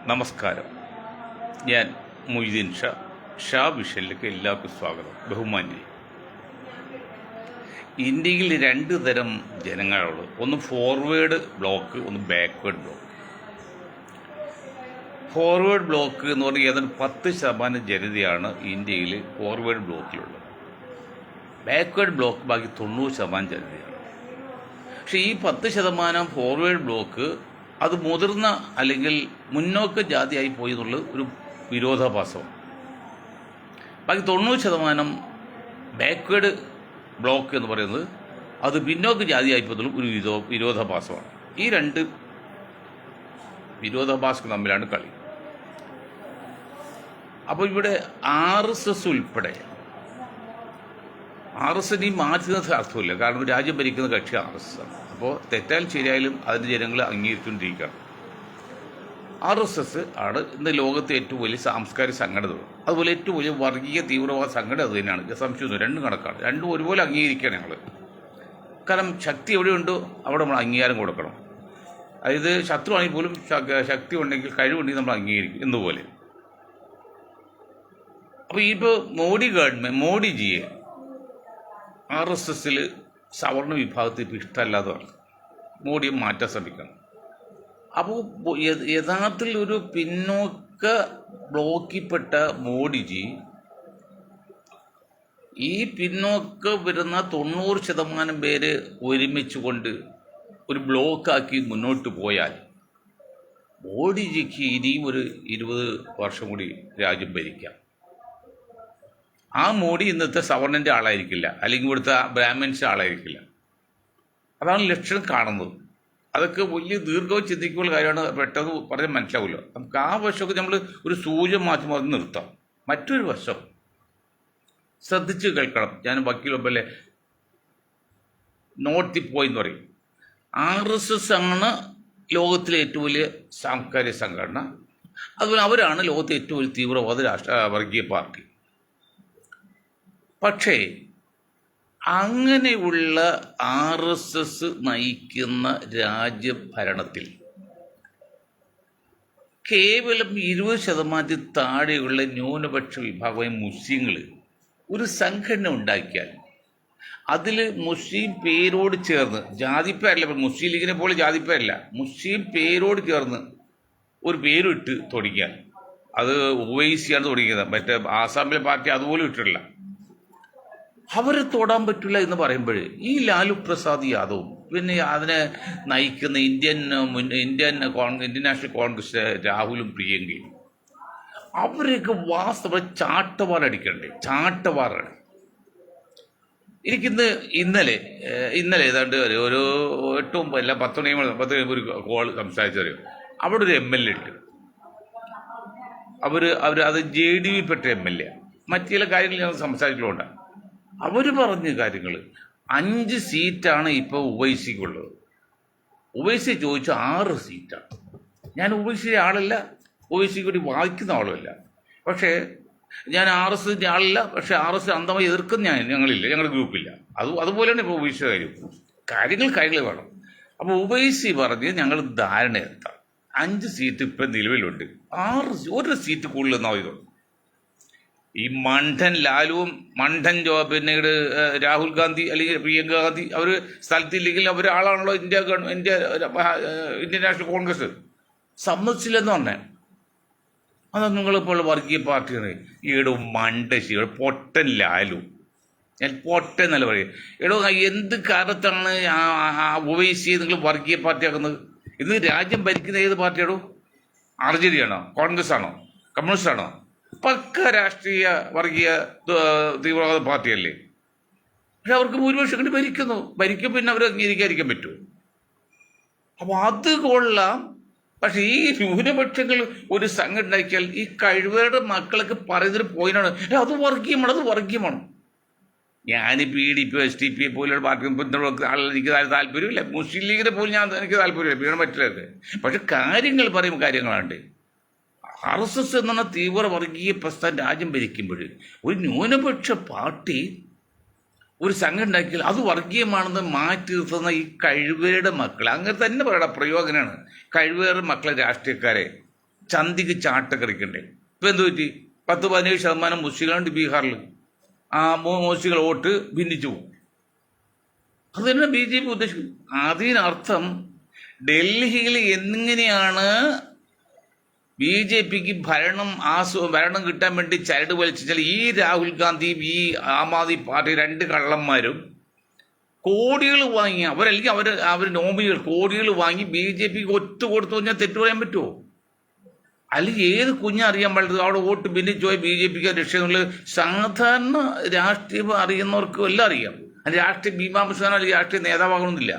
നമസ്കാരം. ഞാൻ മൊയ്തീൻ ഷാ വിഷനിലേക്ക് എല്ലാവർക്കും സ്വാഗതം. ബഹുമാന്യ, ഇന്ത്യയിൽ രണ്ട് തരം ജനങ്ങളുള്ളത്. ഒന്ന് ഫോർവേഡ് ബ്ലോക്ക്, ഒന്ന് ബാക്ക്വേഡ് ബ്ലോക്ക്. ഫോർവേഡ് ബ്ലോക്ക് എന്ന് പറഞ്ഞാൽ ഏതാണ്ട് 10% ജനതയാണ് ഇന്ത്യയിൽ ഫോർവേഡ് ബ്ലോക്കിലുള്ളത്. ബാക്ക്വേഡ് ബ്ലോക്ക് ബാക്കി 90% ജനതയാണ്. പക്ഷേ ഈ 10% ഫോർവേഡ് ബ്ലോക്ക് അത് മുതിർന്ന അല്ലെങ്കിൽ മുന്നോക്ക ജാതിയായി പോയി എന്നുള്ളത് ഒരു വിരോധാഭാസമാണ്. ബാക്കി 90% ബാക്ക്വേഡ് ബ്ലോക്ക് എന്ന് പറയുന്നത് അത് പിന്നോക്ക ജാതിയായി പോയതുള്ള ഒരു വിരോധാഭാസമാണ്. ഈ രണ്ട് വിരോധാഭാസങ്ങൾ തമ്മിലാണ് കളി. അപ്പോൾ ഇവിടെ RSS ഉൾപ്പെടെ, RSS മാറ്റുന്നത് അർത്ഥമില്ല, കാരണം രാജ്യം ഭരിക്കുന്ന കക്ഷി RSS ആണ്. അപ്പോൾ തെറ്റായാലും ശരിയായാലും അതിൻ്റെ ജനങ്ങൾ അംഗീകരിച്ചുകൊണ്ടിരിക്കുകയാണ്. RSS ആണ് ഇന്ന് ലോകത്തെ ഏറ്റവും വലിയ സാംസ്കാരിക സംഘടന. അതുപോലെ ഏറ്റവും വലിയ വർഗീയ തീവ്രവാദ സംഘടന അത് തന്നെയാണ്. സംശയമൊന്നും, രണ്ടും കണക്കാണ്. രണ്ടും ഒരുപോലെ അംഗീകരിക്കുകയാണ് ഞങ്ങൾ. കാരണം ശക്തി എവിടെയുണ്ടോ അവിടെ നമ്മൾ അംഗീകാരം കൊടുക്കണം. അതായത് ശത്രുവാണെങ്കിൽ പോലും ശക്തി ഉണ്ടെങ്കിൽ, കഴിവുണ്ടെങ്കിൽ നമ്മൾ അംഗീകരിക്കും എന്നുപോലെ. അപ്പോൾ ഇപ്പോൾ മോഡിജിയെ RSSൽ സവർണ വിഭാഗത്തിൽ ഇപ്പോൾ ഇഷ്ടമല്ലാത്തതാണ്. മോഡിയെ മാറ്റാൻ ശ്രമിക്കണം. അപ്പോൾ യഥാർത്ഥത്തിൽ ഒരു പിന്നോക്ക ബ്ലോക്കിൽപ്പെട്ട മോഡിജി ഈ പിന്നോക്ക വരുന്ന 90% പേര് ഒരുമിച്ച് കൊണ്ട് ഒരു ബ്ലോക്കാക്കി മുന്നോട്ട് പോയാൽ മോഡിജിക്ക് ഇനിയും ഒരു 20 വർഷം കൂടി രാജ്യം ഭരിക്കാം. ആ മോഡി ഇന്നത്തെ സവർണൻ്റെ ആളായിരിക്കില്ല, അല്ലെങ്കിൽ ഇവിടുത്തെ ബ്രാഹ്മിൻസ് ആളായിരിക്കില്ല. അതാണ് ലക്ഷണം കാണുന്നത്. അതൊക്കെ വലിയ ദീർഘവും ചിന്തിക്കുള്ള കാര്യമാണ്. പെട്ടെന്ന് പറഞ്ഞാൽ മനസ്സിലാവില്ല. നമുക്ക് ആ വശമൊക്കെ നമ്മൾ ഒരു സൂചന മാറ്റി മാറി നിർത്താം. മറ്റൊരു വശം ശ്രദ്ധിച്ച് കേൾക്കണം. ഞാൻ വക്കീലൊപ്പല്ലേ നോട്ട് ദി പോയിന്റ് പറയും. RSS ആണ് ലോകത്തിലെ ഏറ്റവും വലിയ സാംസ്കാരിക സംഘടന. അതുപോലെ അവരാണ് ലോകത്തെ ഏറ്റവും വലിയ തീവ്രവാദ വർഗീയ പാർട്ടി. പക്ഷേ അങ്ങനെയുള്ള RSS നയിക്കുന്ന രാജ്യഭരണത്തിൽ കേവലം 20% താഴെയുള്ള ന്യൂനപക്ഷ വിഭാഗമായ മുസ്ലിങ്ങൾ ഒരു സംഘടന ഉണ്ടാക്കിയാൽ അതിൽ മുസ്ലിം പേരോട് ചേർന്ന്, ജാതിപ്പേരല്ല, മുസ്ലിം ലീഗിനെ പോലെ ജാതിപ്പേരല്ല, മുസ്ലിം പേരോട് ചേർന്ന് ഒരു പേരിട്ട് തുടങ്ങിയാൽ, അത് OIC ആണ് തുടങ്ങിയത്, മറ്റേ ആസാമിലെ പാർട്ടി അതുപോലും ഇട്ടിട്ടില്ല, അവരെ തൊടാൻ പറ്റില്ല എന്ന് പറയുമ്പോൾ ഈ ലാലു പ്രസാദ് യാദവും പിന്നെ അതിനെ നയിക്കുന്ന ഇന്ത്യൻ നാഷണൽ കോൺഗ്രസ് രാഹുലും പ്രിയങ്കയും അവരൊക്കെ വാസ്തവ ചാട്ടവാറാണ്. എനിക്കിന്ന് ഇന്നലെ ഏതാണ്ട് ഒരു 8 അല്ല 10 മണി ഒരു കോൾ സംസാരിച്ചറിയോ. അവിടെ ഒരു MLA ഉണ്ട്. അവർ അത് JDU പെട്ട MLA. മറ്റു ചില കാര്യങ്ങൾ ഞാൻ സംസാരിക്കലുണ്ട്. അവർ പറഞ്ഞ കാര്യങ്ങൾ 5 സീറ്റാണ് ഇപ്പോൾ OICക്കുള്ളത്. OIC ചോദിച്ച 6 സീറ്റാണ്. ഞാൻ OICയുടെ ആളല്ല, OICക്ക് വേണ്ടി വായിക്കുന്ന ആളുമല്ല. പക്ഷേ ഞാൻ RSSൻ്റെ ആളല്ല. പക്ഷേ RSS അന്ധമായി എതിർക്കുന്ന ഞങ്ങളില്ല, ഞങ്ങളുടെ ഗ്രൂപ്പില്ല. അതുപോലെയാണ് ഇപ്പോൾ OIC കാര്യങ്ങൾ വേണം. അപ്പോൾ OIC പറഞ്ഞ് ഞങ്ങൾ ധാരണ എത്താം. 5 സീറ്റ് ഇപ്പം നിലവിലുണ്ട്. 1 സീറ്റ് കൂടുതലെന്നാണ്. ഈ മണ്ഡൻ ലാലുവും പിന്നീട് രാഹുൽ ഗാന്ധി അല്ലെങ്കിൽ പ്രിയങ്ക ഗാന്ധി അവർ സ്ഥലത്തില്ലെങ്കിൽ അവരാളാണല്ലോ ഇന്ത്യൻ നാഷണൽ കോൺഗ്രസ് സമ്മതിച്ചില്ലെന്ന് പറഞ്ഞേ. അതാ നിങ്ങളിപ്പോൾ വർഗീയ പാർട്ടിയാണ്. ഈടോ മണ്ടശി പൊട്ടൻ ലാലു, ഞാൻ പൊട്ടൻ എന്നല്ല പറയും. എടോ, എന്ത് കാലത്താണ് OIC നിങ്ങൾ വർഗീയ പാർട്ടിയാക്കുന്നത്? ഇന്ന് രാജ്യം ഭരിക്കുന്ന ഏത് പാർട്ടിയാണോ? RJD ആണോ? കോൺഗ്രസ് ആണോ? കമ്മ്യൂണിസ്റ്റ് ആണോ? പക്ക രാഷ്ട്രീയ വർഗീയ തീവ്രവാദ പാർട്ടിയല്ലേ. പക്ഷെ അവർക്ക് ഭൂരിപക്ഷം കൊണ്ട് ഭരിക്കും. പിന്നെ അവർ അംഗീകരിക്കാതിരിക്കാൻ പറ്റുമോ? അപ്പോൾ അത് കൊള്ളാം. പക്ഷെ ഈ ന്യൂനപക്ഷങ്ങൾ ഒരു സംഘടന ഉണ്ടാക്കിയാൽ ഈ കഴിവുകളുടെ മക്കളൊക്കെ പറയുന്നൊരു പോയിന്റാണ്, അത് വർഗീയമാണ്. ഞാൻ PDP SDP പോലുള്ള പാർട്ടി ആളുകൾ എനിക്ക് താല്പര്യമില്ല. മുസ്ലിം ലീഗിനെ പോലും എനിക്ക് താല്പര്യമില്ല, വീണ പറ്റില്ല. പക്ഷെ കാര്യങ്ങൾ പറയുമ്പോൾ കാര്യങ്ങളാണ്ട്. RSS എന്ന തീവ്ര വർഗീയ പ്രസ്ഥാനം രാജ്യം ഭരിക്കുമ്പോൾ ഒരു ന്യൂനപക്ഷ പാർട്ടി ഒരു സംഘം ഉണ്ടാക്കിയാൽ അത് വർഗീയമാണെന്ന് മാറ്റി നിർത്തുന്ന ഈ കഴിവേരുടെ മക്കൾ, അങ്ങനെ തന്നെ പറയണം, പ്രയോഗനാണ് കഴിവേറെ മക്കളെ രാഷ്ട്രീയക്കാരെ ചന്തിക്ക് ചാട്ടക്കറിക്കണ്ടേ? ഇപ്പം എന്ത് പറ്റി? 10-17% മുസ്ലിങ്ങളുണ്ട് ബീഹാറിൽ. ആ മുസ്ലിങ്ങൾ വോട്ട് ഭിന്നിച്ചു പോകും. അത് തന്നെ BJP ഉദ്ദേശിക്കും. അതിനർത്ഥം ഡൽഹിയിൽ എങ്ങനെയാണ് BJPക്ക് ഭരണം കിട്ടാൻ വേണ്ടി ചരട് വലിച്ചാൽ ഈ രാഹുൽ ഗാന്ധിയും ഈ ആം ആദ്മി പാർട്ടി 2 കള്ളന്മാരും കോടികൾ വാങ്ങി അവരല്ലെങ്കിൽ അവർ നോമിനികൾ കോടികൾ വാങ്ങി BJPക്ക് ഒറ്റ കൊടുത്തു കഴിഞ്ഞാൽ തെറ്റു പറയാൻ പറ്റുമോ? അല്ലെങ്കിൽ ഏത് കുഞ്ഞറിയാൻ പാടില്ല അവിടെ വോട്ട് ഭിന്നിച്ചു പോയി BJPക്ക് രക്ഷയെന്നുള്ളത് സാധാരണ രാഷ്ട്രീയം അറിയുന്നവർക്കും എല്ലാം അറിയാം. രാഷ്ട്രീയ മീമാംസനോ അല്ലെങ്കിൽ രാഷ്ട്രീയ നേതാവാകണമെന്നില്ല.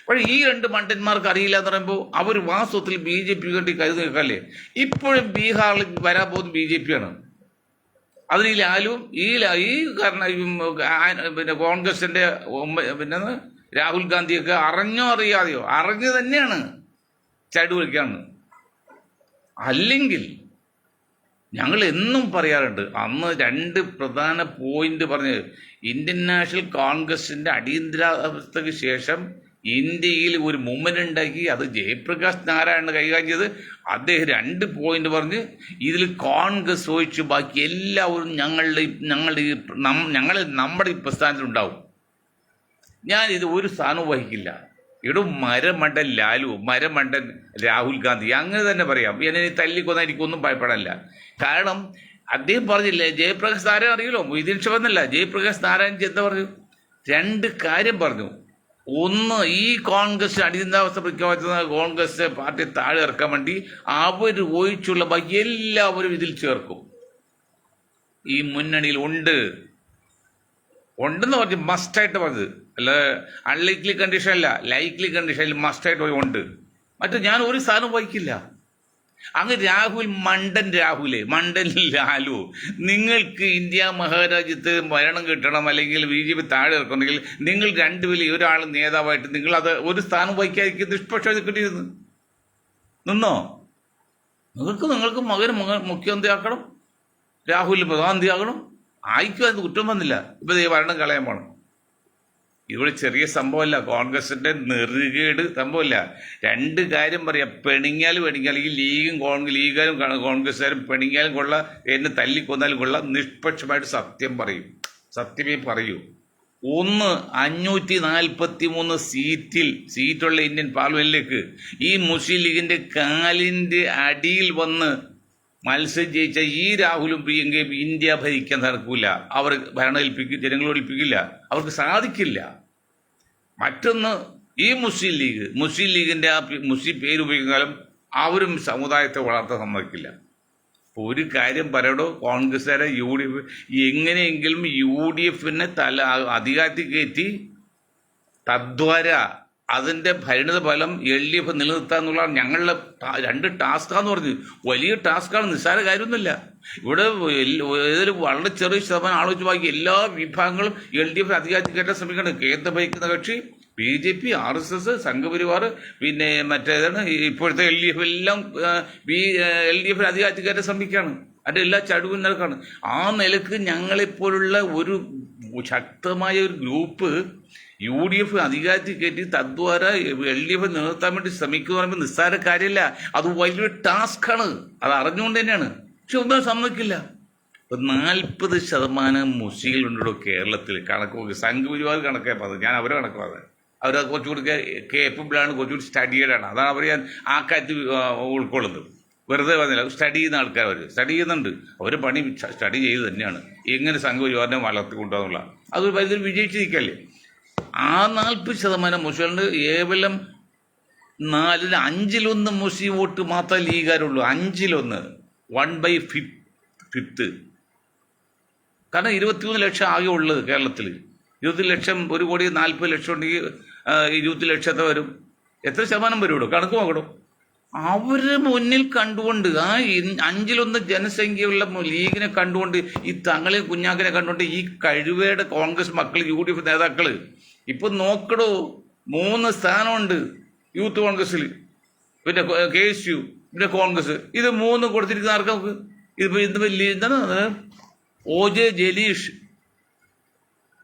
പക്ഷേ ഈ 2 മണ്ടന്മാർക്ക് അറിയില്ല എന്ന് പറയുമ്പോൾ അവർ വാസ്തവത്തിൽ BJPക്ക് വേണ്ടി കരുതി നിൽക്കല്ലേ? ഇപ്പോഴും ബീഹാറിൽ വരാൻ പോകുന്നത് BJPയാണ്. അതിൽ ലാലും ഈ കാരണം പിന്നെ കോൺഗ്രസിന്റെ പിന്നെ രാഹുൽ ഗാന്ധിയൊക്കെ അറിഞ്ഞോ അറിയാതെയോ അറിഞ്ഞു തന്നെയാണ് ചരട് വലിക്കാണ്. അല്ലെങ്കിൽ ഞങ്ങൾ എന്നും പറയാറുണ്ട്, അന്ന് 2 പ്രധാന പോയിന്റ് പറഞ്ഞ് ഇന്ത്യൻ നാഷണൽ കോൺഗ്രസിന്റെ അടിയന്തരാവസ്ഥയ്ക്ക് ശേഷം ഇന്ത്യയിൽ ഒരു മൂവ്മെന്റ് ഉണ്ടാക്കി. അത് ജയപ്രകാശ് നാരായണൻ കൈകാര്യം ചെയ്ത് അദ്ദേഹം 2 പോയിന്റ് പറഞ്ഞ് ഇതിൽ കോൺഗ്രസ് ഒഴിച്ച് ബാക്കി എല്ലാവരും നമ്മുടെ ഈ പ്രസ്ഥാനത്തിലുണ്ടാവും. ഞാൻ ഇത് ഒരു സ്ഥാനവും വഹിക്കില്ല. മരമണ്ടൻ ലാലു, മരമണ്ടൻ രാഹുൽ ഗാന്ധി അങ്ങനെ തന്നെ പറയാം. എന്നെ തല്ലിക്കൊന്നാൽ എനിക്കൊന്നും ഭയപ്പെടാനില്ല. കാരണം അദ്ദേഹം പറഞ്ഞില്ലേ, ജയപ്രകാശ് നാരായണൻ അറിയല്ലോ, മൊയ്തീൻ ഷാ എന്നല്ല, ജയപ്രകാശ് നാരായണൻ എന്താ പറഞ്ഞു? 2 കാര്യം പറഞ്ഞു. ഒന്ന്, ഈ കോൺഗ്രസ് അടിയന്തരാവസ്ഥ പ്രഖ്യാപിച്ച കോൺഗ്രസ് പാർട്ടി താഴെ ഇറക്കാൻ വേണ്ടി അവർ ഒഴിച്ചുള്ള ബാക്കി എല്ലാവരും ഇതിൽ ചേർക്കും. ഈ മുന്നണിയിൽ ഉണ്ടെന്ന് പറഞ്ഞ് മസ്റ്റായിട്ട് പറഞ്ഞത് അല്ല, അൺലൈക്ലി കണ്ടീഷൻ അല്ല, ലൈക്ലി കണ്ടീഷൻ മസ്റ്റായിട്ട് ഉണ്ട്. മറ്റേ ഞാൻ ഒരു സ്ഥാനം വഹിക്കില്ല. അങ്ങ് മണ്ടൻ ലാലു, നിങ്ങൾക്ക് ഇന്ത്യ മഹാരാജ്യത്ത് ഭരണം കിട്ടണം അല്ലെങ്കിൽ BJP താഴെ ഇറക്കണമെങ്കിൽ നിങ്ങൾ 2 ഒരാൾ നേതാവായിട്ട് നിങ്ങൾ അത് ഒരു സ്ഥാനം വഹിക്കാതിരിക്കും. നിഷ്പക്ഷത കിട്ടിയിരുന്നു നിന്നോ? നിങ്ങൾക്ക് മകൻ മുഖ്യമന്ത്രി ആക്കണം, രാഹുൽ പ്രധാനമന്ത്രി ആകണം, ആയിക്കും. അത് കുറ്റം വന്നില്ല. ഇപ്പൊ ഭരണം കളയാൻ പോണം. ഇവിടെ ചെറിയ സംഭവമല്ല, കോൺഗ്രസിന്റെ നെറുകേട് സംഭവമല്ല. 2 കാര്യം പറയാം. പെണിങ്ങാലും ഈ ലീഗുകാരും കോൺഗ്രസ്സുകാരും പെണിങ്ങാലും കൊള്ള, എന്നെ തല്ലിക്കൊന്നാലും കൊള്ള, നിഷ്പക്ഷമായിട്ട് സത്യമേ പറയൂ. 543 സീറ്റുള്ള ഇന്ത്യൻ പാർലമെന്റിലേക്ക് ഈ മുസ്ലിം ലീഗിന്റെ കാലിന്റെ അടിയിൽ വന്ന് മത്സരം ജയിച്ച ഈ രാഹുലും പ്രിയങ്കയും ഇന്ത്യ ഭരിക്കാൻ നടക്കൂല. അവർ ജനങ്ങളോട് ഏൽപ്പിക്കില്ല, അവർക്ക് സാധിക്കില്ല. മറ്റൊന്ന്, ഈ മുസ്ലിം ലീഗിന്റെ ആ മുസ്ലിം പേര് ഉപയോഗിക്കാനും അവരും സമുദായത്തെ വളർത്താൻ സമ്മതിക്കില്ല. ഒരു കാര്യം പറയടോ, കോൺഗ്രസ്സുകാരെ UDF എങ്ങനെയെങ്കിലും UDFനെ അധികാരത്തിൽ കയറ്റി തദ്വാര അതിന്റെ പരിണിത ഫലം LDF നിലനിർത്തുക എന്നുള്ളതാണ് ഞങ്ങളുടെ 2 ടാസ്കാന്ന് പറഞ്ഞു. വലിയ ടാസ്കാണ്, നിസ്സാര കാര്യമൊന്നുമില്ല. ഇവിടെ വളരെ ചെറിയ ശതമാനം ആലോചിച്ച് ബാക്കി എല്ലാ വിഭാഗങ്ങളും LDF അധികാരത്തിൽ കയറ്റാൻ ശ്രമിക്കണം. കേന്ദ്രം ഭരിക്കുന്ന കക്ഷി BJP, RSS, സംഘപരിവാർ, പിന്നെ മറ്റേതാണ് ഇപ്പോഴത്തെ LDF എല്ലാം LDF അധികാരത്തിൽ കയറ്റാൻ ശ്രമിക്കുകയാണ്. അതിൻ്റെ എല്ലാ ചടുവും നിരക്കാണ്. ആ നിലക്ക് ഞങ്ങളെപ്പോലുള്ള ഒരു ശക്തമായ ഒരു ഗ്രൂപ്പ് UDF അധികാരത്തിൽ കയറ്റി തദ്വാര LDF നിലനിർത്താൻ വേണ്ടി ശ്രമിക്കുക പറയുമ്പോൾ നിസ്സാര കാര്യമില്ല. അത് വലിയൊരു ടാസ്ക്കാണ്. അത് അറിഞ്ഞുകൊണ്ട് തന്നെയാണ്. പക്ഷെ ഒന്നും സമ്മതിക്കില്ല. 40% മുസ്ലിങ്ങളുണ്ടോ കേരളത്തിൽ? കണക്ക് സംഘപരിവാർ കണക്കായി പറഞ്ഞത്, ഞാൻ അവരെ കണക്ക് പറഞ്ഞത്. അവർ കുറച്ചുകൂടി കേപ്പബിളാണ്, കുറച്ചുകൂടി സ്റ്റഡിയഡാണ്. അതാണ് അവർ ഞാൻ ആ കാര്യത്തിൽ ഉൾക്കൊള്ളുന്നത്. വെറുതെ പറഞ്ഞില്ല. സ്റ്റഡി ചെയ്യുന്ന ആൾക്കാർ സ്റ്റഡി ചെയ്യുന്നുണ്ട്. അവർ പണി സ്റ്റഡി ചെയ്ത് തന്നെയാണ് എങ്ങനെ സംഘപരിവാറിനെ വളർത്തിക്കൊണ്ടുള്ള. അത് വലിയൊരു വിജയിച്ചിരിക്കല്ലേ. ആ 40% മുസ്ലിമുണ്ട്. കേവലം 5/1 മുസ്ലിം വോട്ട് മാത്രമേ ലീഗുകാരുള്ളൂ. 5/1, 1/5. കാരണം 23 ലക്ഷം ആകെ ഉള്ളത് കേരളത്തിൽ. 20 ലക്ഷം, 1,40,00,000 ഉണ്ടെങ്കിൽ 20 ലക്ഷത്തെ വരും. എത്ര ശതമാനം വരുള്ളൂ? കണക്ക് നോക്കണോ? അവര് മുന്നിൽ കണ്ടുകൊണ്ട്, ആ 5/1 ജനസംഖ്യയുള്ള ലീഗിനെ കണ്ടുകൊണ്ട്, ഈ തങ്ങളെ കുഞ്ഞാക്കിനെ കണ്ടുകൊണ്ട് ഈ കഴിവേടെ കോൺഗ്രസ് മക്കൾ, UDF നേതാക്കള് ഇപ്പൊ നോക്കടോ, 3 സ്ഥാനമുണ്ട് യൂത്ത് കോൺഗ്രസിൽ, പിന്നെ KSU, പിന്നെ കോൺഗ്രസ്. ഇത് 3 കൊടുത്തിരിക്കുന്ന ആർക്കാ നോക്ക്. ഇതിപ്പോ എന്താണ് OJ ജലീഷ്,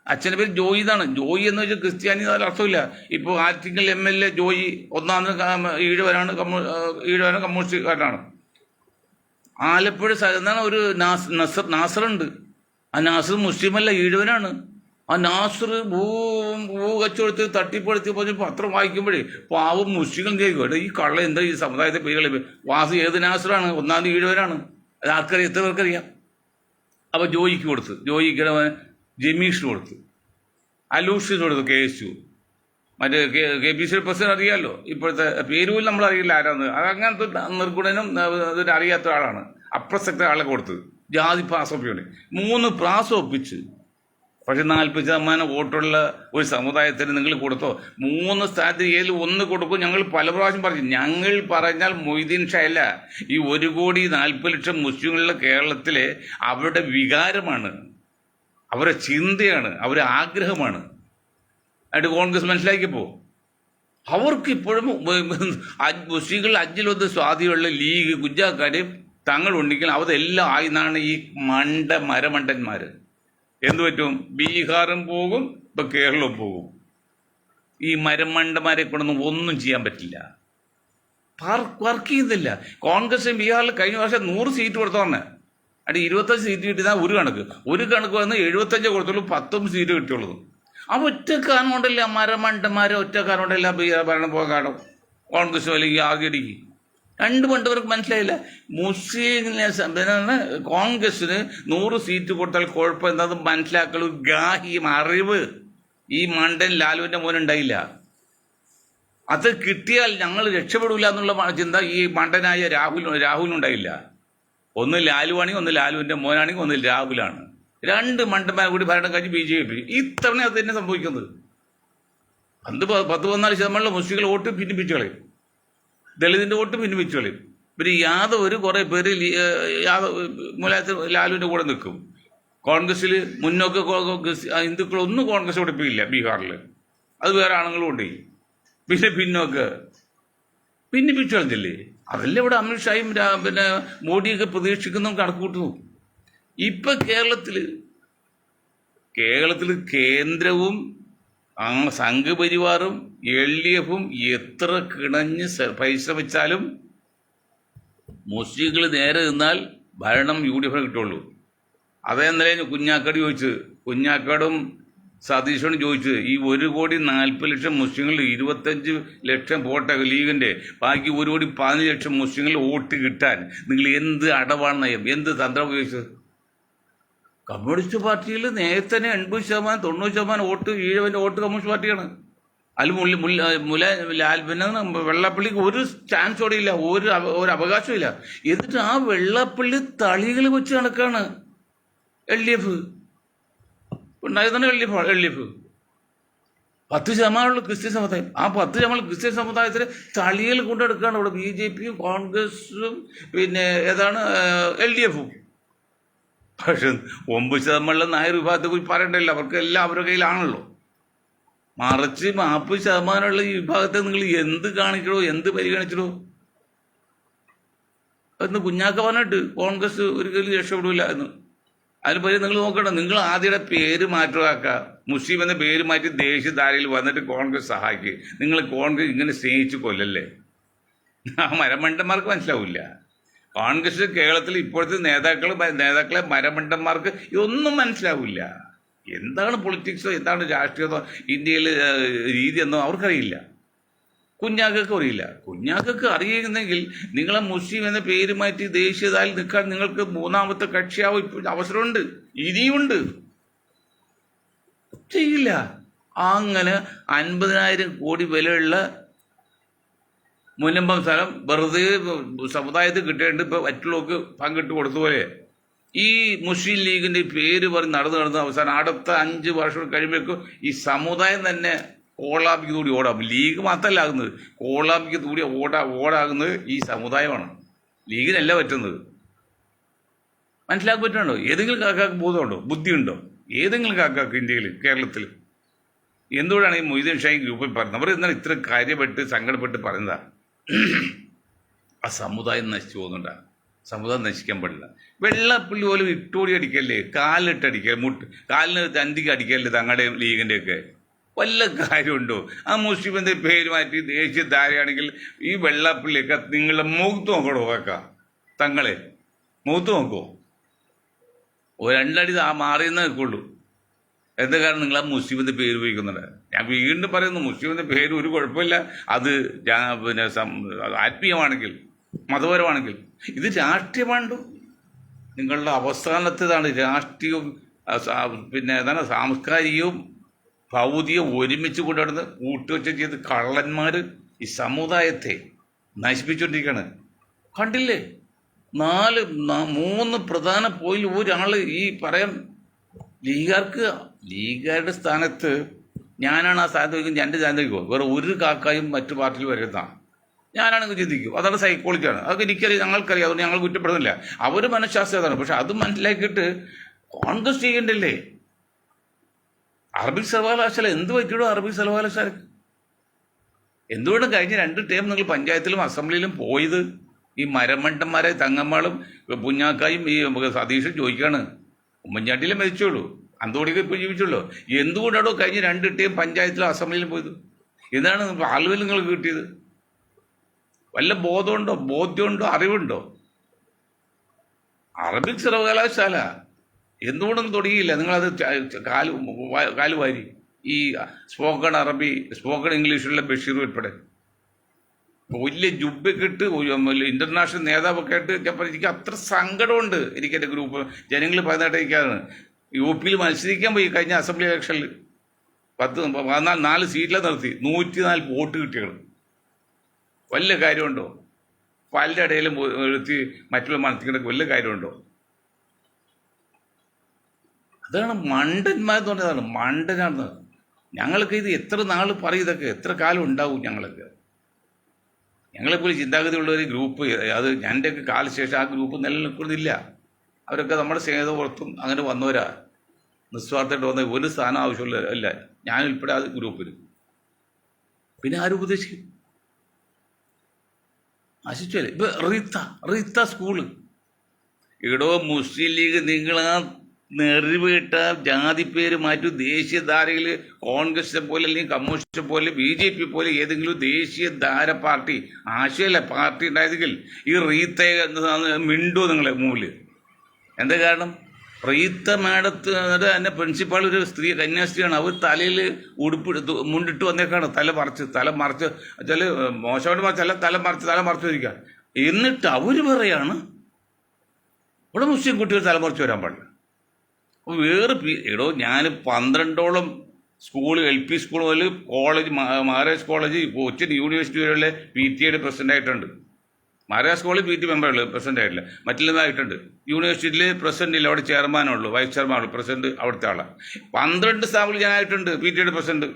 അച്ഛൻ്റെ പേര് ജോയി എന്നാണ്. ജോയി എന്ന് വെച്ചാൽ ക്രിസ്ത്യാനി അർത്ഥമില്ല. ഇപ്പോൾ ആറ്റിങ്ങൽ MLA ജോയി 1ാമത് ഈഴവനാണ്, കമ്മ്യൂണിസ്റ്റുകാരനാണ്. ആലപ്പുഴ എന്താണ് ഒരു നാസറുണ്ട്. ആ നാസർ മുസ്ലിമല്ല, ഈഴവനാണ്. ആ നാസർ ഭൂ കച്ചവടത്തിൽ തട്ടിപ്പെടുത്തി പറഞ്ഞ് പത്രം വായിക്കുമ്പോഴേ പാവം മുസ്ലിങ്ങൾ കേൾക്കും, ഈ കള്ള എന്താ ഈ സമുദായത്തെ പേരുകൾ വാസു ഏത് നാസറാണ്, ഒന്നാമത് ഈഴവനാണ്. അത് ആർക്കറിയാം, എത്ര പേർക്കറിയാം. അപ്പോൾ ജോയിക്ക് കൊടുത്ത്, ജോയിക്ക് ജമീഷിന് കൊടുത്ത്, അലൂഷിന് കൊടുത്ത്, KSU മറ്റേ KPC പ്രസിഡന്റ് അറിയാമല്ലോ, ഇപ്പോഴത്തെ പേര് പോലും നമ്മളറിയില്ല ആരാന്ന്. അത് അങ്ങനത്തെ നിർഗുണനും അറിയാത്ത ആളാണ്, അപ്രസക്ത ആളെ കൊടുത്ത് ജാതി പ്രാസൊപ്പിയാണ് 3 പ്രാസം ഒപ്പിച്ച്. പക്ഷെ 40% വോട്ടുള്ള ഒരു സമുദായത്തിന് നിങ്ങൾ കൊടുത്തോ? 3 സ്ഥാനത്ത് ഏതിൽ 1 കൊടുക്കും. ഞങ്ങൾ പല പ്രാവശ്യം പറഞ്ഞു. ഞങ്ങൾ പറഞ്ഞാൽ മൊയ്തീൻ ഷാ അല്ല, ഈ 1,40,00,000 മുസ്ലിങ്ങളുടെ കേരളത്തിലെ അവരുടെ വികാരമാണ്, അവരുടെ ചിന്തയാണ്, അവരുടെ ആഗ്രഹമാണ്. ആയിട്ട് കോൺഗ്രസ് മനസ്സിലാക്കിയപ്പോൾ അവർക്ക് ഇപ്പോഴും മുസ്ലിങ്ങളിൽ 5-1 സ്വാധീനമുള്ള ലീഗ് കുഞ്ചാക്കാര് തങ്ങളുണ്ടെങ്കിൽ അതെല്ലാം ആയിന്നാണ് ഈ മരമണ്ടന്മാർ. എന്തു പറ്റും? ബീഹാറും പോകും, ഇപ്പം കേരളവും പോകും. ഈ മരമണ്ടന്മാരെ കൊണ്ടൊന്നും ഒന്നും ചെയ്യാൻ പറ്റില്ല, വർക്ക് ചെയ്യുന്നില്ല. കോൺഗ്രസ് ബീഹാറിൽ കഴിഞ്ഞ വർഷം 100 സീറ്റ് കൊടുത്തോന്നെ, അടി 25 സീറ്റ് കിട്ടിയാൽ ഒരു കണക്ക് വന്ന് 75 കൊടുത്തുള്ളൂ, 19 സീറ്റ് കിട്ടിയുള്ളൂ. ആ ഒറ്റ കാരണം കൊണ്ടല്ല മരമണ്ടന്മാരെ ഒറ്റ കാരണം കൊണ്ടല്ല ഭരണം പോകാനോ കോൺഗ്രസ് അല്ലെങ്കിൽ ആകെടിക്ക് 2 മണ്ടവർക്ക് മനസ്സിലായില്ല. മുസ്ലിം കോൺഗ്രസിന് 100 സീറ്റ് കൊടുത്താൽ കുഴപ്പം എന്താണെന്ന് മനസ്സിലാക്കളൂ. ഗാഹിയും അറിവ് ഈ മണ്ടൻ ലാലുവിൻ്റെ മോനുണ്ടായില്ല. അത് കിട്ടിയാൽ ഞങ്ങൾ രക്ഷപ്പെടില്ല എന്നുള്ള ചിന്ത ഈ മണ്ടനായ രാഹുലിനുണ്ടായില്ല. ഒന്ന് ലാലുവാണെങ്കിൽ, ഒന്ന് ലാലുവിൻ്റെ മോനാണെങ്കിൽ, ഒന്ന് രാഹുലാണ്. 2 മണ്ടന്മാർ കൂടി ഭരണം കഴിഞ്ഞ് BJP. ഇത്തവണ അത് തന്നെ സംഭവിക്കുന്നത്. അന്ന് 10-14% മുസ്ലിങ്ങൾ വോട്ട് ഭിന്നിപ്പിച്ചു കളയും, ദളിതിൻ്റെ വോട്ട് ഭിന്നിപ്പിച്ചു കളയും. പിന്നെ യാദവർ കുറേ പേര് മുലായത്ത് ലാലുവിൻ്റെ കൂടെ നിൽക്കും. കോൺഗ്രസ്സിൽ മുന്നോക്ക ഹിന്ദുക്കളൊന്നും കോൺഗ്രസ് കൊടുപ്പില്ല ബീഹാറിൽ, അത് വേറെ ആണുങ്ങളും ഉണ്ട്. പിന്നെ പിന്നോക്ക് ഭിന്നിപ്പിച്ചു കളഞ്ഞില്ലേ? അതല്ലേ ഇവിടെ അമിത്ഷായും പിന്നെ മോഡിയൊക്കെ പ്രതീക്ഷിക്കുന്നു, കണക്കൂട്ടുന്നു. ഇപ്പൊ കേരളത്തിൽ കേന്ദ്രവും സംഘപരിവാറും LDF-ഉം എത്ര കിണഞ്ഞ് പരിശ്രമിച്ചാലും മുസ്ലിങ്ങൾ നേരെ നിന്നാൽ ഭരണം UDF കിട്ടുള്ളൂ. അതേ നിലയിൽ കുഞ്ഞാക്കാടും സതീശോടും ചോദിച്ചത്, ഈ 1,40,00,000 മുസ്ലിങ്ങളിൽ 25 ലക്ഷം വോട്ട് ലീഗിന്റെ, ബാക്കി 1,15,00,000 മുസ്ലിങ്ങൾ വോട്ട് കിട്ടാൻ നിങ്ങൾ എന്ത് അടവാണ് നയം, എന്ത് തന്ത്രം ഉപയോഗിച്ചത്? കമ്മ്യൂണിസ്റ്റ് പാർട്ടിയിൽ നേരത്തെ 80%, 90% വോട്ട് ഈഴവന്റെ വോട്ട് കമ്മ്യൂണിസ്റ്റ് പാർട്ടിയാണ്. അതിൽ പിന്നെ വെള്ളാപ്പള്ളിക്ക് ഒരു ചാൻസ് കൂടെ ഇല്ല, ഒരു അവകാശവും ഇല്ല. എന്നിട്ട് ആ വെള്ളാപ്പള്ളി തളികൾ വെച്ച് കണക്കാണ് LDF ഉണ്ടായതാണ്. LDF 10% ക്രിസ്ത്യൻ സമുദായം, ആ 10% ക്രിസ്ത്യൻ സമുദായത്തിന് തളികൾ കൊണ്ടെടുക്കുകയാണ് ഇവിടെ BJP-യും കോൺഗ്രസും പിന്നെ LDF-ഉം. പക്ഷെ 9% നായർ വിഭാഗത്തെ കുറിച്ച് പറയണ്ടല്ലോ, അവർക്ക് എല്ലാം അവരുടെ കയ്യിലാണല്ലോ. മറിച്ച് 40% ഈ വിഭാഗത്തെ നിങ്ങൾ എന്ത് കാണിക്കണോ, എന്ത് പരിഗണിച്ചിടോ? എന്ന് കുഞ്ഞാക്ക പറഞ്ഞിട്ട് കോൺഗ്രസ് ഒരിക്കലും രക്ഷപ്പെടില്ല എന്ന്. അതിന് പറ്റി നിങ്ങൾ നോക്കണം, നിങ്ങൾ ആദ്യയുടെ പേര് മാറ്റുക, മുസ്ലിം എന്ന പേര് മാറ്റി ദേശീയധാരയിൽ വന്നിട്ട് കോൺഗ്രസ് സഹായിക്കുക. നിങ്ങൾ കോൺഗ്രസ് ഇങ്ങനെ സ്നേഹിച്ച് കൊല്ലല്ലേ? ആ മരമണ്ടന്മാർക്ക് മനസ്സിലാവില്ല. കോൺഗ്രസ് കേരളത്തിൽ ഇപ്പോഴത്തെ നേതാക്കളെ മരമണ്ടന്മാർക്ക് ഇതൊന്നും മനസ്സിലാവില്ല. എന്താണ് പൊളിറ്റിക്സോ, എന്താണ് രാഷ്ട്രീയമോ, ഇന്ത്യയിലെ രീതി എന്നോ അവർക്കറിയില്ല. കുഞ്ഞാക്കൾക്ക് അറിയില്ല. കുഞ്ഞാക്കൾക്ക് അറിയുന്നെങ്കിൽ നിങ്ങളെ മുസ്ലിം എന്ന പേര് മാറ്റി ദേശീയതയിൽ നിൽക്കാൻ നിങ്ങൾക്ക് 3ാമത്തെ കക്ഷിയാവും ഇപ്പോൾ അവസരമുണ്ട്, ഇനിയുണ്ട്. ചെയ്യില്ല. അങ്ങനെ 50,000 കോടി വിലയുള്ള മുനമ്പം സ്ഥലം വെറുതെ സമുദായത്തിൽ കിട്ടേണ്ട ഇപ്പൊ മറ്റുള്ളവർക്ക് പങ്കിട്ട് കൊടുത്തപോലെ ഈ മുസ്ലിം ലീഗിന്റെ പേര് പറഞ്ഞ് നടന്ന് അവസാനം അടുത്ത 5 വർഷം കഴിയുമ്പോഴേക്കും ഈ സമുദായം തന്നെ കോളാപ്പിക്കൂടി ഓടാം. ലീഗ് മാത്രമല്ല ആകുന്നത്, കോളാപ്പിക്കൂടി ഓടാകുന്നത് ഈ സമുദായമാണ്. ലീഗിനല്ല പറ്റുന്നത്. മനസ്സിലാക്കാൻ പറ്റുന്നുണ്ടോ? ഏതെങ്കിലും കാക്കാക്ക് ബോധമുണ്ടോ, ബുദ്ധിയുണ്ടോ? ഏതെങ്കിലും കാക്കാക്ക് ഇന്ത്യയിൽ, കേരളത്തിൽ? എന്തുകൊണ്ടാണ് ഈ മൊയ്തീൻ ഷാഹി ഗ്രൂപ്പിൽ പറയുന്നത്? അവർ എന്നാൽ ഇത്ര കാര്യപ്പെട്ട് സങ്കടപ്പെട്ട് പറയുന്നതാ? ആ സമുദായം നശിച്ചു പോകുന്നുണ്ടാ. സമുദായം നശിക്കാൻ പാടില്ല. വെള്ളപ്പുള്ളി പോലും ഇട്ടോടി അടിക്കല്ലേ, കാലിട്ടടിക്കല്ലേ, കാലിന് തന്തിക്ക് അടിക്കല്ലേ തങ്ങളുടെ ലീഗിൻ്റെയൊക്കെ? വല്ല കാര്യമുണ്ടോ? ആ മുസ്ലിമിൻ്റെ പേര് മാറ്റി ദേശീയധാരയാണെങ്കിൽ ഈ വെള്ളപ്പള്ളിയൊക്കെ നിങ്ങളുടെ മുഖത്ത് നോക്കണോ കാക്ക? തങ്ങളെ മുഖത്ത് നോക്കുമോ? രണ്ടടി മാറിയെന്നേ നിൽക്കുള്ളൂ. എന്താ കാരണം? നിങ്ങൾ ആ മുസ്ലിമിൻ്റെ പേര് ഉപയോഗിക്കുന്നുണ്ട്. ഞാൻ വീണ്ടും പറയുന്നു, മുസ്ലിമിൻ്റെ പേര് ഒരു കുഴപ്പമില്ല. അത് പിന്നെ ആത്മീയമാണെങ്കിൽ, മതപരമാണെങ്കിൽ. ഇത് രാഷ്ട്രീയമാണ്ടോ? നിങ്ങളുടെ അവസാനത്തേതാണ് രാഷ്ട്രീയവും പിന്നെ എന്താണ് സാംസ്കാരികവും ഭൗതികവും ഒരുമിച്ച് കൊണ്ടുവന്ന് കൂട്ടുവെച്ച ചെയ്ത് കള്ളന്മാർ ഈ സമുദായത്തെ നശിപ്പിച്ചുകൊണ്ടിരിക്കുകയാണ്. കണ്ടില്ലേ? 3 പ്രധാന പോയിന്റ് ഒരാൾ ഈ പറയാൻ ലീഗുകാരുടെ സ്ഥാനത്ത് ഞാനാണ് ആ സ്ഥാനത്ത് വയ്ക്കുന്നത്, എൻ്റെ സ്ഥാനത്ത് വയ്ക്കുമോ? വേറെ ഒരു കാക്കായും മറ്റു പാർട്ടിയിൽ വരുന്ന ഞാനാണെങ്കിൽ ചിന്തിക്കും. അതാണ് സൈക്കോളജിയാണ്. അതൊക്കെ എനിക്കറിയാം, ഞങ്ങൾക്കറിയാം. അതുകൊണ്ട് ഞങ്ങൾ കുറ്റപ്പെടുന്നില്ല. അവർ മനഃശാസ്ത്രമാണ്. പക്ഷെ അത് മനസ്സിലാക്കിയിട്ട് കോൺഗ്രസ് ചെയ്യണ്ടല്ലേ? അറബിക് സർവകലാശാല എന്ത് പറ്റിയോ? അറബിക് സർവകലാശാലക്ക് എന്തുകൊണ്ട് കഴിഞ്ഞ 2 ടേം നിങ്ങൾ പഞ്ചായത്തിലും അസംബ്ലിയിലും പോയത്? ഈ മരമണ്ടന്മാരെ തങ്ങമ്മാളും പുഞ്ഞാക്കായും ഈ സതീഷും ചോദിക്കുകയാണ്. ഉമ്മൻചാണ്ടിയിലെ മരിച്ചോളൂ, അന്തോണിക്ക് ഇപ്പോൾ ജീവിച്ചുള്ളൂ. എന്തുകൊണ്ടാണോ കഴിഞ്ഞ 2 ടേം പഞ്ചായത്തിലും അസംബ്ലിയിലും പോയത്? എന്താണ് ആളുകൾ നിങ്ങൾക്ക് കിട്ടിയത്? വല്ല ബോധമുണ്ടോ, ബോധ്യമുണ്ടോ, അറിവുണ്ടോ? അറബിക് സർവകലാശാല എന്തുകൊണ്ടൊന്നും തുടങ്ങിയില്ല? നിങ്ങളത് കാലുവാരി ഈ സ്പോക്കൺ അറബി, സ്പോക്കൺ ഇംഗ്ലീഷുള്ള ബഷീർ ഉൾപ്പെടെ വലിയ ജുബൊക്കെ ഇട്ട് ഇന്റർനാഷണൽ നേതാവൊക്കെ ആയിട്ട് എനിക്ക് അത്ര സങ്കടമുണ്ട്. എനിക്ക് എൻ്റെ ഗ്രൂപ്പ് ജനങ്ങൾ 18 UP മത്സരിക്കാൻ പോയി കഴിഞ്ഞ അസംബ്ലി ഇലക്ഷനിൽ 4 സീറ്റിലെ നിർത്തി 104 വോട്ട് കിട്ടിയത്. വല്ല കാര്യമുണ്ടോ? പലരുടെ ഇടയിലും എഴുത്തി മറ്റുള്ള മനസ്സിലേക്ക് വല്ല കാര്യമുണ്ടോ? അതാണ് മണ്ടന്മാരെന്ന് പറഞ്ഞതാണ്. മണ്ടനാണ്. ഞങ്ങൾക്ക് ഇത് എത്ര നാൾ പറയും, ഇതൊക്കെ എത്ര കാലം ഉണ്ടാവും? ഞങ്ങളെപ്പോലെ ചിന്താഗതിയുള്ള ഒരു ഗ്രൂപ്പ്, അത് എൻ്റെയൊക്കെ കാലശേഷം ആ ഗ്രൂപ്പ് നിലനിൽക്കുന്നില്ല. അവരൊക്കെ നമ്മുടെ സ്നേഹപുറത്തും അങ്ങനെ വന്നവരാ. നിസ്വാർത്ഥമായിട്ട് വന്ന ഒരു സ്ഥാനം ആവശ്യമില്ല. അല്ല, ഞാനുൾപ്പെടെ ആ ഗ്രൂപ്പിൽ. പിന്നെ ആരും ഉപദേശിക്കും? ആശിച്ചല്ലേ? ഇപ്പൊ റീത്ത സ്കൂള് ഇടോ മുസ്ലിം ലീഗ് നിങ്ങളാ നെറിവേട്ട ജാതിപ്പേര് മാറ്റി ദേശീയധാരയിൽ കോൺഗ്രസിനെ പോലെ അല്ലെങ്കിൽ കമ്മ്യൂണിസ്റ്റ് പോലെ BJP പോലെ ഏതെങ്കിലും ദേശീയധാര പാർട്ടി ആശയല്ല പാർട്ടി ഉണ്ടായതെങ്കിൽ ഈ റീത്തയെ മിണ്ടോ നിങ്ങളെ മുമ്പിൽ? എന്താ കാരണം? റീത്ത മാഡത്തിന് തന്നെ പ്രിൻസിപ്പാൾ ഒരു സ്ത്രീ, കന്യാസ്ത്രീയാണ്. അവർ തലയിൽ മുണ്ടിട്ട് വന്നേക്കാണ്. തല മറച്ച് ചില മോശമായിട്ട് മറിച്ചല്ല, തല മറച്ച് വരിക. എന്നിട്ട് അവർ പറയാണ് ഇവിടെ മുസ്ലിം കുട്ടികൾ തലമറിച്ച് വരാൻ പാടില്ല. അപ്പോൾ വേറെ എടോ ഞാൻ 12ഓളം സ്കൂൾ, LP സ്കൂൾ മുതൽ college, Maharaj college, Cochin university വരെയുള്ള PTA പ്രസിഡന്റ് ആയിട്ടുണ്ട്. മഹാരാജ് കോളേജ് PT മെമ്പറുള്ളൂ, പ്രസിഡന്റ് ആയിട്ടില്ല. മറ്റുള്ളതായിട്ടുണ്ട്. യൂണിവേഴ്സിറ്റിയിൽ പ്രസിഡന്റ് ഇല്ല, അവിടെ ചെയർമാനുള്ളൂ, വൈസ് ചെയർമാനുള്ളൂ, പ്രസിഡന്റ് അവിടുത്തെ ആളാണ്. 12 സ്ഥാപനങ്ങൾ ഞാനായിട്ടുണ്ട് PTA പ്രസിഡന്റ്.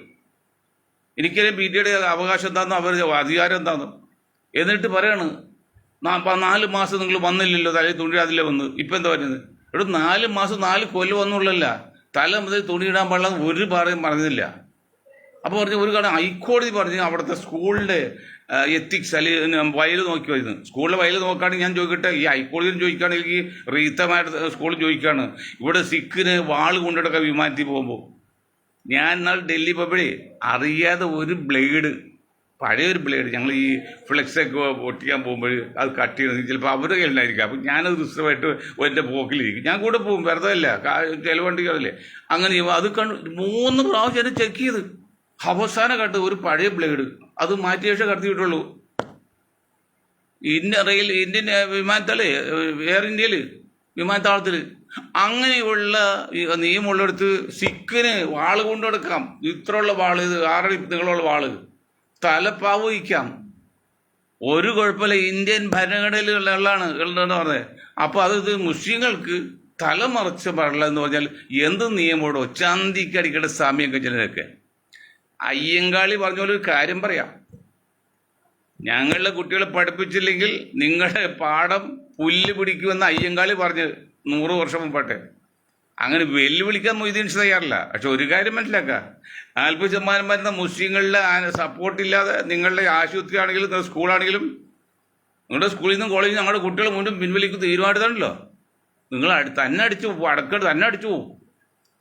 എനിക്കറിയാം PTA അവകാശം എന്താണെന്നോ അവരുടെ അധികാരം എന്താണെന്നോ. എന്നിട്ട് പറയാണ് 4 മാസം നിങ്ങൾ വന്നില്ലല്ലോ, തലയിൽ തുണി അതിലെ വന്ന്. ഇപ്പം എന്താ പറയുന്നത്? ഇവിടെ 4 മാസം 4 കൊല്ലം വന്നുള്ളല്ല, തല മുതൽ തുണിയിടാൻ പാടില്ല ഒരു പറഞ്ഞില്ല. അപ്പോൾ പറഞ്ഞു ഒരു കാരണം ഹൈക്കോടതി പറഞ്ഞു അവിടുത്തെ സ്കൂളിൻ്റെ എത്തിക്സ് അല്ലെങ്കിൽ വയൽ നോക്കി വരുന്നു. സ്കൂളിലെ വയൽ നോക്കുകയാണെങ്കിൽ ഞാൻ ചോദിക്കട്ടെ, ഈ ഹൈക്കോടതിയിൽ ചോദിക്കുകയാണെങ്കിൽ ഈ റീത്തമായിട്ട് സ്കൂളിൽ ചോദിക്കുകയാണ് ഇവിടെ സിഖിന് വാള് കൊണ്ടെടുക്കാൻ വിമാനത്തിൽ പോകുമ്പോൾ. ഞാൻ എന്നാൽ ഡൽഹി പോയപ്പോഴേ അറിയാതെ ഒരു ബ്ലേഡ്, പഴയൊരു ബ്ലേഡ്, ഞങ്ങൾ ഈ ഫ്ലെക്സൊക്കെ ഒട്ടിക്കാൻ പോകുമ്പോൾ അത് കട്ട് ചെയ്യണം. ചിലപ്പോൾ അവരുടെ കയ്യിലുണ്ടായിരിക്കും. അപ്പം ഞാനത് റിസർവായിട്ട് എൻ്റെ പോക്കിലിരിക്കും. ഞാൻ കൂടെ പോകും, വെറുതെ അല്ല, ചിലവണ്ടിക്കാറില്ലേ. അങ്ങനെ അത് 3 പ്രാവശ്യം ചെക്ക് ചെയ്ത് അവസാനം കണ്ട് ഒരു പഴയ ബ്ലേഡ് അത് മാറ്റിയ ശേഷം കടത്തി വിട്ടുള്ളൂ. ഇന്ത്യൻ വിമാനത്താളേ, എയർ ഇന്ത്യയിൽ വിമാനത്താവളത്തിൽ അങ്ങനെയുള്ള നിയമമുള്ളിടത്ത് സിഖിന് വാള് കൊണ്ടുകൊടുക്കാം. ഇത്രയുള്ള വാള്, 6 അടി നീളമുള്ള വാള്, തലപ്പാവ് വയ്ക്കാം, ഒരു കുഴപ്പമില്ല. ഇന്ത്യൻ ഭരണഘടനയിലുള്ളതാണ് എന്ന് പറഞ്ഞത്. അപ്പോൾ അത് മുസ്ലിങ്ങൾക്ക് തല മറച്ച് പാടില്ല എന്ന് പറഞ്ഞാൽ എന്ത് നിയമോടോ? ചന്തിക്കടിക്കേണ്ട സമയമൊക്കെ ചിലരൊക്കെ. അയ്യങ്കാളി പറഞ്ഞ പോലെ ഒരു കാര്യം പറയാം, ഞങ്ങളുടെ കുട്ടികളെ പഠിപ്പിച്ചില്ലെങ്കിൽ നിങ്ങളുടെ പാഠം പുല്ല് പിടിക്കുമെന്ന് അയ്യങ്കാളി പറഞ്ഞ് 100 വർഷം മുമ്പാട്ടെ. അങ്ങനെ വെല്ലുവിളിക്കാൻ മൊയ്തീൻ തയ്യാറില്ല. പക്ഷെ ഒരു കാര്യം മനസ്സിലാക്കുക, 40% വരുന്ന മുസ്ലിങ്ങളുടെ സപ്പോർട്ടില്ലാതെ നിങ്ങളുടെ ആശുപത്രി ആണെങ്കിലും സ്കൂളാണെങ്കിലും നിങ്ങളുടെ സ്കൂളിൽ നിന്നും കോളേജിൽ നിന്ന് ഞങ്ങളുടെ കുട്ടികൾ മുൻപ് പിൻവലിക്കുന്ന തീരുമാനത്താണല്ലോ. നിങ്ങൾ തന്നെ അടിച്ചു പോകും, അടക്കേണ്ട തന്നെ അടിച്ചു പോകും.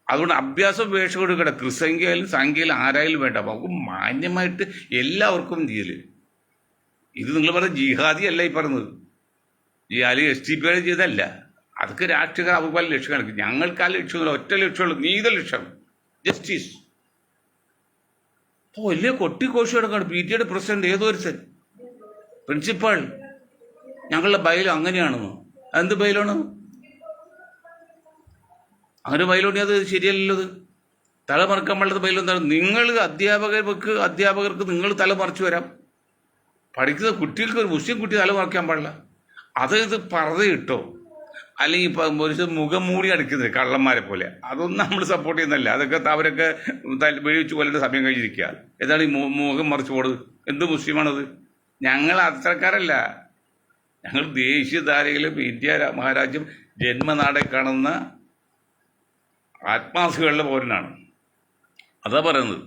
അതുകൊണ്ട് അഭ്യാസം വേഷ കൊടുക്കട്ടെ, ക്രിസംഖ്യയിലും സംഖ്യയിലും ആരായാലും വേണ്ട. അപ്പോൾ നമുക്ക് മാന്യമായിട്ട് എല്ലാവർക്കും ചെയ്യല്. ഇത് നിങ്ങൾ പറഞ്ഞ ജിഹാദി അല്ല ഈ പറഞ്ഞത്. ഈ അലി STP ചെയ്തല്ല, അതൊക്കെ രാഷ്ട്രീയ അതുപോലെ ലക്ഷ്യങ്ങൾ. ഞങ്ങൾക്ക് ആ ലക്ഷ്യമല്ല, ഒറ്റ ലക്ഷ്യമുള്ളൂ, നീത ലക്ഷ്യം, ജസ്റ്റിസ്. അപ്പോൾ വലിയ കൊട്ടിക്കോശി കിടക്കാണ് PTA പ്രസിഡന്റ്, ഏതൊരുത്തൻ പ്രിൻസിപ്പാൾ. ഞങ്ങളുടെ ബൈലോ അങ്ങനെയാണെന്നോ? എന്ത് ബൈലോണ് അങ്ങനെ? ബൈലോണി അത് ശരിയല്ലല്ലോ. അത് തലമറക്കാൻ പാടുള്ള ബൈലോ എന്താണ്? നിങ്ങൾ അധ്യാപകർക്ക് നിങ്ങൾ തലമറിച്ച് വരാം. പഠിക്കുന്ന കുട്ടികൾക്ക് ഒരു മുസ്ലിം കുട്ടി തലമറക്കാൻ പാടില്ല. ഇത് പറതയിട്ടോ അല്ലെങ്കിൽ ഇപ്പം ഒരു മുഖം മൂടി അടിക്കുന്നത് കള്ളന്മാരെ പോലെ, അതൊന്നും നമ്മൾ സപ്പോർട്ട് ചെയ്യുന്നില്ല. അതൊക്കെ അവരൊക്കെ വെടിവെച്ച് കൊല്ലേണ്ട സമയം കഴിഞ്ഞിരിക്കുക. എന്താണ് ഈ മുഖം മറിച്ച് പോടുന്നത്? എന്ത് മുസ്ലിമാണത്? ഞങ്ങൾ അത്തരക്കാരല്ല. ഞങ്ങൾ ദേശീയധാരയിലും ഇന്ത്യ മഹാരാജ്യം ജന്മനാടെ കാണുന്ന ആത്മാർത്ഥികളുടെ പൗരനാണ്. അതാ പറയുന്നത്.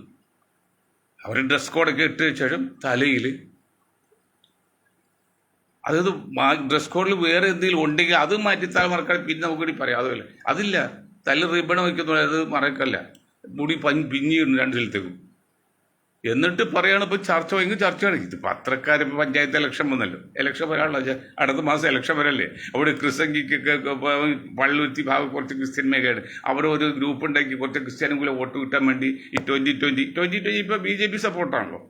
അവർ ഡ്രസ് കോഡൊക്കെ ഇട്ട് ശേഷം തലയിൽ, അതായത് ഡ്രസ് കോഡിൽ വേറെ എന്തെങ്കിലും ഉണ്ടെങ്കിൽ അത് മാറ്റി തല മറക്കാൻ പിന്നെ നമുക്ക് കൂടി പറയാം. അതുപോലെ അതില്ല, തല റിബൺ വയ്ക്കുന്ന അത് മറക്കല്ല, മുടി പിന്നിടുന്നു 2 സ്ഥലത്തേക്കും. എന്നിട്ട് പറയാണ് ഇപ്പോൾ ചർച്ച ഭയങ്കര ചർച്ചയാണ്. ഇത് പത്രക്കാർ ഇപ്പോൾ പഞ്ചായത്ത് ഇലക്ഷൻ വന്നല്ലോ, ഇലക്ഷൻ വരാനുള്ള അടുത്ത മാസം ഇലക്ഷൻ വരല്ലേ. അവിടെ ക്രിസ്തങ്കിക്കൊക്കെ പള്ളുരുത്തി ഭാഗം കുറച്ച് ക്രിസ്ത്യൻ മേഖലയാണ്. അവരൊരു ഗ്രൂപ്പ് ഉണ്ടാക്കി കുറച്ച് ക്രിസ്ത്യാനും കൂടെ വോട്ട് കിട്ടാൻ വേണ്ടി ഈ 2020 ഇപ്പോൾ BJP സപ്പോർട്ടാണല്ലോ.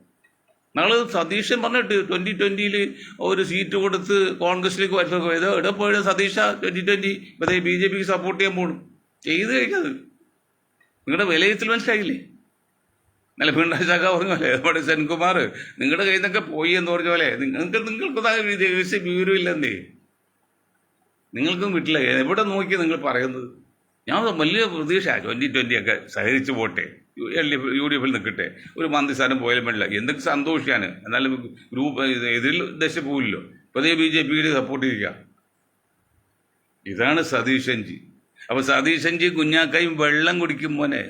നാളെ സതീശൻ പറഞ്ഞിട്ട് 2020 ഒരു സീറ്റ് കൊടുത്ത് കോൺഗ്രസിലേക്ക് വരുന്നത് ഇവിടെ പോയ സതീശ 2020 ഇപ്പം BJPക്ക് സപ്പോർട്ട് ചെയ്യാൻ പോകണം. ചെയ്ത് കഴിഞ്ഞത് നിങ്ങളുടെ വിലയിരുത്തൽ മനസ്സിലായില്ലേ? നല്ല പിണറായി സഖാ പറഞ്ഞ പോലെ, നമ്മുടെ സെൻകുമാർ നിങ്ങളുടെ കയ്യിൽ നിന്നൊക്കെ പോയി എന്ന് പറഞ്ഞ പോലെ നിങ്ങൾക്ക് രഹസ്യ വിവരമില്ലെന്നേ. നിങ്ങൾക്കും വീട്ടിലെ എവിടെ നോക്കി നിങ്ങൾ പറയുന്നത്? ഞാൻ വലിയ പ്രതീക്ഷ 2020 ഒക്കെ സഹകരിച്ച് പോട്ടെ, UDF നിൽക്കട്ടെ, ഒരു മന്ത്രിസ്ഥാനം പോയാലും വേണ്ടില്ല, എന്തൊക്കെ സന്തോഷിക്കാണ്. എന്നാലും ഗ്രൂപ്പ് ഇതിൽ ദശ പോവില്ലല്ലോ. ഇപ്പോൾ BJPക്ക് സപ്പോർട്ട് ചെയ്യുക. ഇതാണ് സതീശൻജി. അപ്പോൾ സതീശൻജി കുഞ്ഞാക്കായും വെള്ളം കുടിക്കും മോനെ.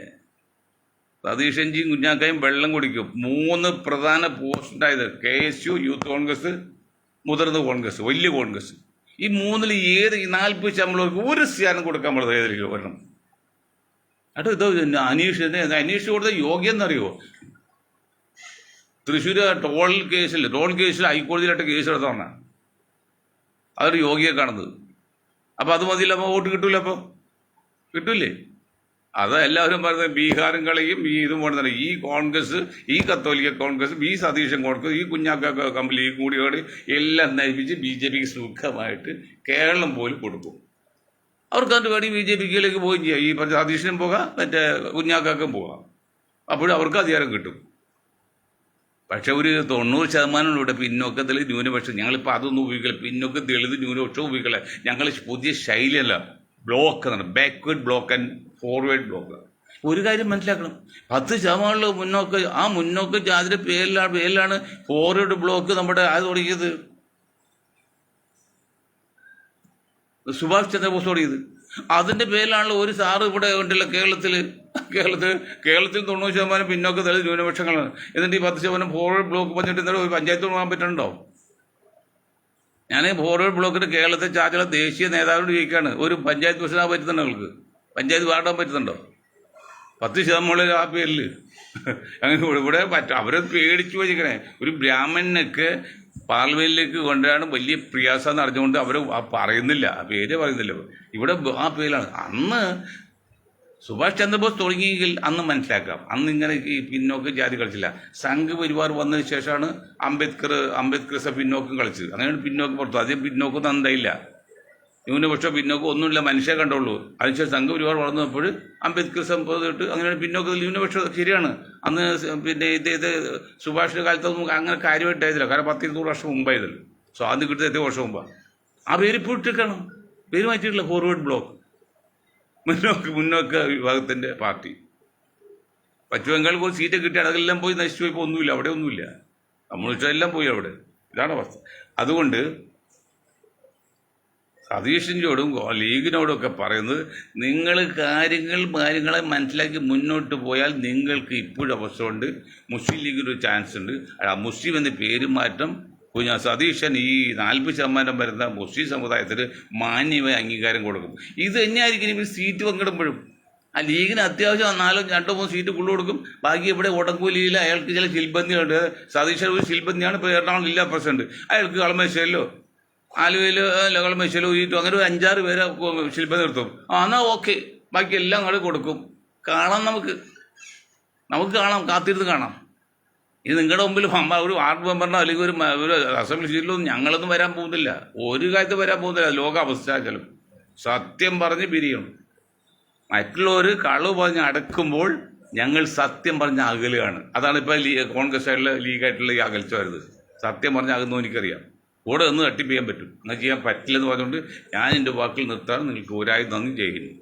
സതീശൻജിയും കുഞ്ഞാക്കായും വെള്ളം കുടിക്കും. 3 പ്രധാന പോസ്റ്റുണ്ടായത് KSU, യൂത്ത് കോൺഗ്രസ്, മുതിർന്ന കോൺഗ്രസ്, വലിയ കോൺഗ്രസ്. ഈ 3-ൽ ഏത് 40 ശമ്പളർക്ക് ഒരു സ്ഥാനം കൊടുക്കാൻ പാടില്ല ഏതെങ്കിലും വരണം. ഇത് അനീഷ് കൊടുത്ത യോഗ്യം എന്നറിയോ? തൃശ്ശൂർ ടോൾ കേസിൽ ഹൈക്കോടതിയിലായിട്ട് കേസ് എടുത്തതാണ്. അതൊരു യോഗ്യയെ കാണുന്നത്. അപ്പോൾ അത് മതിയില്ല, അപ്പോൾ വോട്ട് കിട്ടൂല. അപ്പോൾ കിട്ടൂലേ? അത് എല്ലാവരും പറയുന്നത് ബീഹാറും കളയും, ഇതും കൊണ്ടുതന്നെ ഈ കോൺഗ്രസ്, ഈ കത്തോലിക്ക കോൺഗ്രസ്, ഈ സതീശൻ കോൺഗ്രസ്, ഈ കുഞ്ഞാക്ക കമ്പനി കൂടിയോട് എല്ലാം നയിപ്പിച്ച് BJPക്ക് സുഖമായിട്ട് കേരളം പോലും കൊടുക്കും. അവർക്ക് അതിൻ്റെ വേണ്ടി BJPക്ക് പോവുകയും ചെയ്യാം. ഈ സതീശനും പോകാം, മറ്റേ കുഞ്ഞാക്കും പോകാം. അപ്പോഴും അവർക്ക് അധികാരം കിട്ടും. പക്ഷെ ഒരു 90% ഇവിടെ പിന്നോക്കത്തിൽ ന്യൂനപക്ഷം. ഞങ്ങളിപ്പോൾ അതൊന്നും ഉപയോഗിക്കില്ല. പിന്നോക്കം തെളിത് ന്യൂനപക്ഷം ഉപയോഗിക്കില്ല. ഞങ്ങൾ പുതിയ ശൈലിയല്ല, ബ്ലോക്ക് എന്നാണ്, backward block and forward block. ഒരു കാര്യം മനസ്സിലാക്കണം, 10% ആ മുന്നോക്ക ജാതിയുടെ പേരിലാണ് ഫോർവേഡ് ബ്ലോക്ക് നമ്മുടെ അത് തുടങ്ങിയത്. സുഭാഷ് ചന്ദ്രബോസ് തുടങ്ങിയത്. അതിൻ്റെ പേരിലാണല്ലോ ഒരു സാറ് ഇവിടെ ഉണ്ടല്ലോ കേരളത്തിൽ 90% പിന്നോക്ക ദളിത് ന്യൂനപക്ഷങ്ങളാണ്. എന്നിട്ട് ഈ 10% ഫോർവേഡ് ബ്ലോക്ക് പറഞ്ഞിട്ട് എന്തായാലും ഒരു പഞ്ചായത്ത് പോകാൻ പറ്റുന്നുണ്ടോ? ഞാൻ ഫോർവേഡ് ബ്ലോക്കിൻ്റെ കേരളത്തെ ചാർജുള്ള ദേശീയ നേതാവിനോട് ചോദിക്കുകയാണ്, ഒരു പഞ്ചായത്ത് പ്രസിഡന്റ് പറ്റുന്നുണ്ടോ? നിങ്ങൾക്ക് പഞ്ചായത്ത് വാർഡാൻ പറ്റുന്നുണ്ടോ? 10% ആ പേരിൽ അങ്ങനെ ഇവിടെ പറ്റും. അവരെ പേടിച്ചു വെച്ചിരിക്കണേ. ഒരു ബ്രാഹ്മണനൊക്കെ പാർലമെന്റിലേക്ക് കൊണ്ടുവരാൻ വലിയ പ്രയാസം അറിഞ്ഞുകൊണ്ട് അവർ പറയുന്നില്ല, ആ പേര് പറയുന്നില്ല. ഇവിടെ ആ പേരിലാണ്. അന്ന് സുഭാഷ് ചന്ദ്രബോസ് തുടങ്ങിയെങ്കിൽ അന്ന് മനസ്സിലാക്കാം. അന്ന് ഇങ്ങനെ ഈ പിന്നോക്ക ജാതി കളിച്ചില്ല. സംഘ് പരിവാർ വന്നതിന് ശേഷമാണ് അംബേദ്കർ പിന്നോക്കം കളിച്ചത്. അങ്ങനെയാണ് പിന്നോക്കം പുറത്തു. ആദ്യം പിന്നോക്കം നന്നായില്ല, ന്യൂനപക്ഷം പിന്നോക്കം ഒന്നുമില്ല, മനുഷ്യ കണ്ടുള്ളൂ. അതിനുശേഷം സംഘ് പരിവാർ വളർന്നപ്പോൾ അംബേദ്കർ സംഭവത്തിട്ട് അങ്ങനെയാണ് പിന്നോക്കത്തിൽ ന്യൂനപക്ഷം. ശരിയാണ്, അന്ന് പിന്നെ ഇത് സുഭാഷിൻ്റെ കാലത്തൊന്നും അങ്ങനെ കാര്യമായിട്ടായിരുന്നില്ല. കാരണം 10-20 വർഷം മുമ്പായതല്ലോ, സ്വാതന്ത്ര്യം കിട്ടിയ 8 വർഷം മുമ്പാണ്. ആ പേര് ഇപ്പോൾ ഇട്ടിട്ടാണ്, പേര് മാറ്റിയിട്ടില്ല. ഫോർവേഡ് ബ്ലോക്ക്, മുന്നോക്ക വിഭാഗത്തിൻ്റെ പാർട്ടി. പശ്ചിമ ബംഗാളിൽ പോയി സീറ്റ് കിട്ടിയാണ്, അതെല്ലാം പോയി നശിച്ചു പോയപ്പോൾ ഒന്നുമില്ല, അവിടെ ഒന്നുമില്ല. കമ്മ്യൂണിസ്റ്റ് എല്ലാം പോയി അവിടെ. ഇതാണ് അവസ്ഥ. അതുകൊണ്ട് സതീഷിനോടും ലീഗിനോടും ഒക്കെ പറയുന്നത്, നിങ്ങൾ കാര്യങ്ങളെ മനസ്സിലാക്കി മുന്നോട്ട് പോയാൽ നിങ്ങൾക്ക് ഇപ്പോഴും അവസരമുണ്ട്. മുസ്ലിം ലീഗിനൊരു ചാൻസ് ഉണ്ട്. മുസ്ലിം എന്ന പേര് മാറ്റം സതീശൻ ഈ 40% വരുന്ന മുസ്ലിം സമുദായത്തിന് മാന്യമായ അംഗീകാരം കൊടുക്കും. ഇത് തന്നെയായിരിക്കും ഇനി സീറ്റ് പങ്കിടുമ്പോഴും. ആ ലീഗിന് അത്യാവശ്യം 2-3 സീറ്റ് ഫുള്ള് കൊടുക്കും. ബാക്കി ഇവിടെ ഓടംകൂലിയിൽ അയാൾക്ക് ചില ശിൽബന്ധിയുണ്ട്. സതീശൻ ഒരു ശിൽബന്ധിയാണ്. ഇപ്പോൾ എറണാകുളം ജില്ലാ പ്രസിഡന്റ്, അയാൾക്ക് കളമശ്ശേരിയിലോ ആലുവയിൽ ലകൾ മെഷീൽ ഊയിട്ടും അങ്ങനെ ഒരു 5-6 പേരെ ശില്പം നിർത്തും. എന്നാൽ ഓക്കെ, ബാക്കി എല്ലാം അങ്ങോട്ട് കൊടുക്കും. കാണാം, നമുക്ക് കാണാം, കാത്തിരുന്ന് കാണാം. ഇത് നിങ്ങളുടെ മുമ്പിൽ ഒരു വാർഡ് മെമ്പറിനോ അല്ലെങ്കിൽ ഒരു അസംബ്ലി സീറ്റിലൊന്നും ഞങ്ങളൊന്നും വരാൻ പോകുന്നില്ല. ഒരു കാര്യത്തിൽ വരാൻ പോകുന്നില്ല. ലോക അവസ്ഥാചാരം സത്യം പറഞ്ഞ് പിരിയണം. മറ്റുള്ളവർ കളവ് പറഞ്ഞ് അടക്കുമ്പോൾ ഞങ്ങൾ സത്യം പറഞ്ഞ് അകലുകയാണ്. അതാണ് ഇപ്പോൾ കോൺഗ്രസ് ആയിട്ടുള്ള ലീഗായിട്ടുള്ള ഈ അകൽച്ച വരുന്നത്. സത്യം പറഞ്ഞ് അകന്നു എനിക്കറിയാം. കൂടെ ഒന്ന് തട്ടിപ്പ് ചെയ്യാൻ പറ്റും, അങ്ങനെ ചെയ്യാൻ പറ്റില്ലെന്ന് പറഞ്ഞുകൊണ്ട് ഞാൻ എൻ്റെ വാക്കിൽ നിർത്താൻ നിങ്ങൾക്ക് ഒരായി നന്ദി ചെയ്യുന്നു.